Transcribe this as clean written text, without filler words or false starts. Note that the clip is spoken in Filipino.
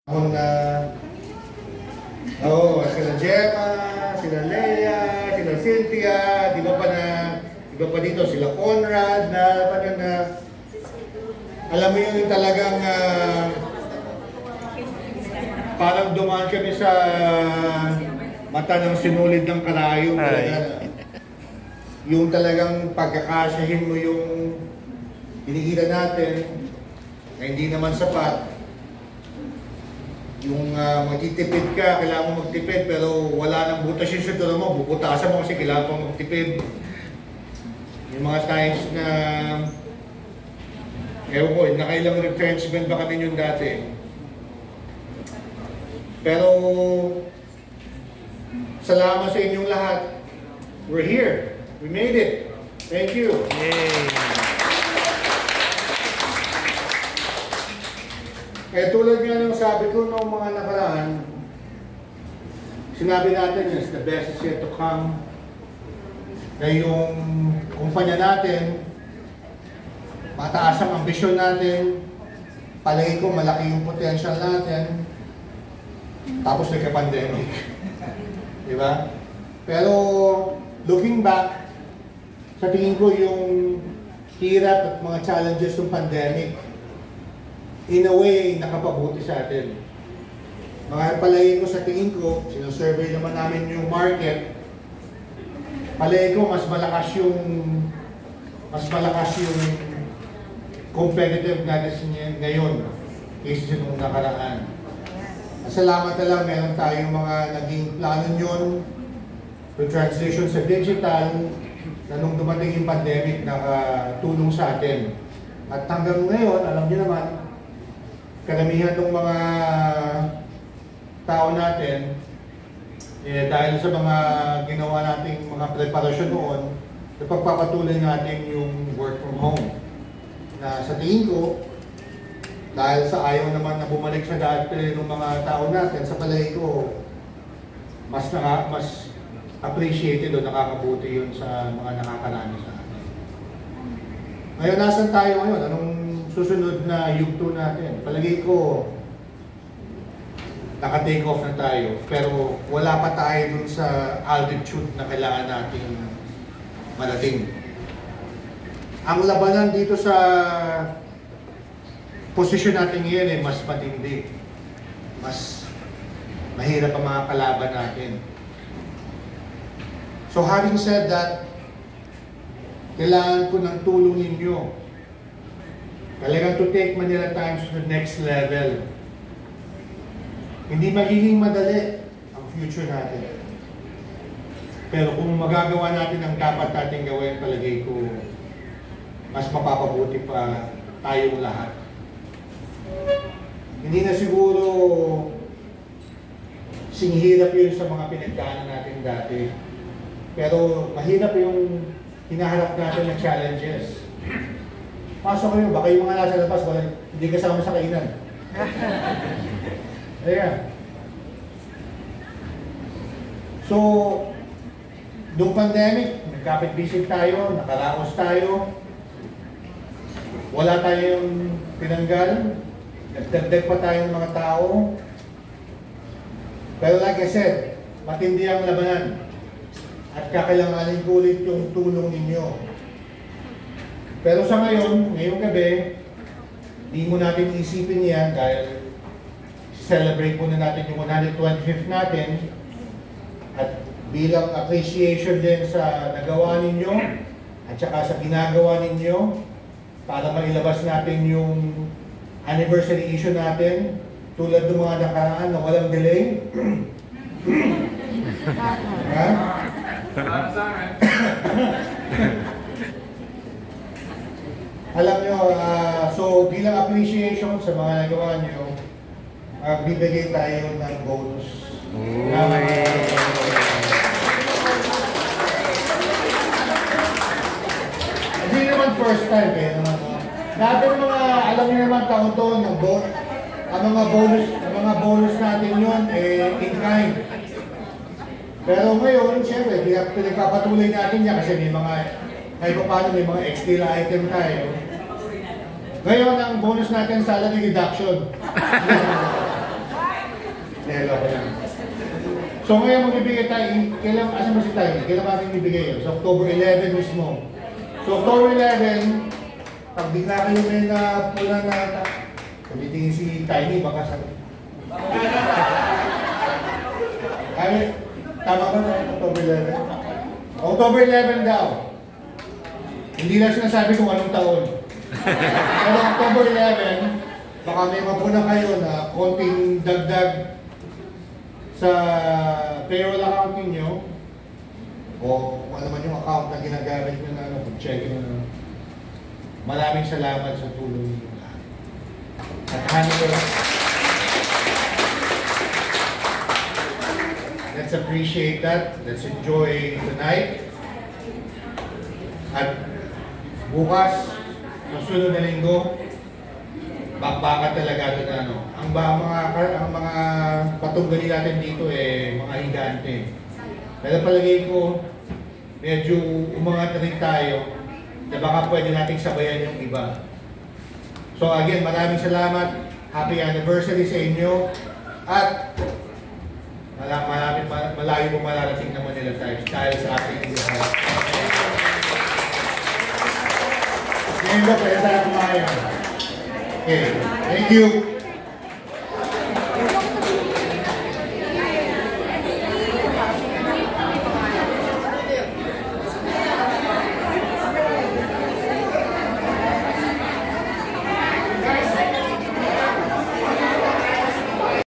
Sila Gemma, sila Leia, sila Cynthia, di ba pa dito sila Conrad alam mo yun talagang parang dumaan kami sa mata ng sinulid ng karayom. Yung talagang pagkakasyahin mo yung kinikita natin na hindi naman sapat. Yung magtitipid ka, kailangan mo magtipid pero wala nang butas yung sutura mo, bubutasan mo kasi kailangan pang magtipid. Yung mga times na ewan ko, nakailang retrenchment ba kami yung dati. Pero salamat sa inyong lahat. We're here. We made it. Thank you. Yay! Eh tulad nga ng sabi ko noong mga nakaraan, sinabi natin is the best is yet to come. Na yung kumpanya natin, mataas ang ambisyon natin, palagi ko malaki yung potential natin, tapos nagka-pandemic. Diba? Pero looking back, sa tingin ko yung hirap at mga challenges ng pandemic, in a way, nakapabuti sa atin. Mga palagi ko sa tingin ko, sinasurvey naman namin yung market, palagi ko mas malakas yung competitive natin ngayon kaysa nung nakaraan. Salamat na lang, meron tayong mga naging plano nyon to transition sa digital na nung dumating yung pandemic nakatulong sa atin. At hanggang ngayon, alam niyo naman, karamihan ng mga tao natin, dahil sa mga ginawa nating mga preparasyon noon, napagpapatuloy natin yung work from home. Na sa tingin ko, dahil sa ayaw naman na bumalik sa dati ng mga tao natin, sa palay ko, mas appreciated o nakakabuti yun sa mga nakakarami sa atin. Ngayon, nasan tayo ngayon? Anong susunod na yugto natin? Palagi ko, naka-take off na tayo, pero wala pa tayo dun sa altitude na kailangan natin malating. Ang labanan dito sa posisyon natin ngayon mas matindi. Mas mahirap ang mga kalaban natin. So having said that, kailangan ko ng tulong ninyo. Talagang to take Manila Times to the next level. Hindi magiging madali ang future natin. Pero kung magagawa natin ang dapat natin gawin, palagay ko, mas mapapabuti pa tayong lahat. Hindi na siguro singhirap yun sa mga pinagdaanan natin dati. Pero mahirap yung hinaharap natin ng challenges. Pasok kayo, baka yung mga nasa labas, hindi kasama sa kainan. Ayan. So, nung pandemic, nagkapit-visit tayo, nakaraos tayo, wala tayong tinanggal, nagdagdag pa tayong mga tao. Pero like I said, matindi ang labanan at kakailanganin ko ulit yung tulong ninyo. Pero sa ngayong gabi, di mo natin isipin yan dahil celebrate muna natin yung 125th natin at bilang appreciation din sa nagawa ninyo at saka sa ginagawa ninyo para mailabas natin yung anniversary issue natin tulad ng mga nakaraan na walang delay. Ha? Alam nyo, so bilang appreciation sa mga nagawa nyo, bibigay tayo ng bonus. Hindi naman first time eh. Dati mga, alam niyo naman taon-taon, ang mga bonus natin yun, in kind. Pero ngayon, siyempre, pinagpapatuloy natin yan kasi may mga extra item tayo. Ngayon, ang bonus natin salary reduction. So ngayon magbibigay tayo, kailan, asan ba si tayo? Kailan ba natin bibigay yun? So October 11 mismo. So October 11, pag bigla kayo may na pula na, tumitingin si Tiny, baka sa... Ay, tama ba na October 11? October 11 daw. Hindi na sinasabi kung anong taon. Pero October 11, baka may mapuna kayo na konting dagdag sa payroll account ninyo o kung ano man yung account na ginagamit nyo na check nyo. Maraming salamat sa tulong ninyo lahat. Let's appreciate that. Let's enjoy tonight. At bukas, sa sunod na linggo, bakbakan talaga ito na ano. Ang mga patunggali natin dito mga higante. Pero palagay ko, medyo umangat na rin tayo na baka pwede nating sabayan yung iba. So again, maraming salamat. Happy anniversary sa inyo. At malayo po malarating naman nila tayo sa ating lahat. Ngayon ba, pwede tayo kumain. Okay, thank you.